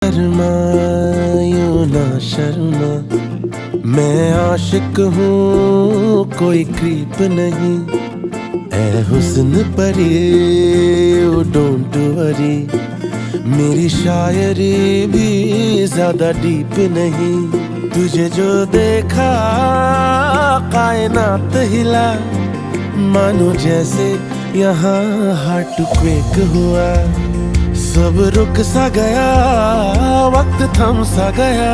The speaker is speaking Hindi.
शर्मा यूं ना शर्मा, मैं आशिक हूँ कोई क्रीप नहीं। ऐ हुस्न परी ओ डोंट वरी, मेरी शायरी भी ज्यादा डीप नहीं। तुझे जो देखा कायनात हिला, मानो जैसे यहाँ हार्ट क्वेक हुआ। सब रुक सा गया, वक्त थम सा गया।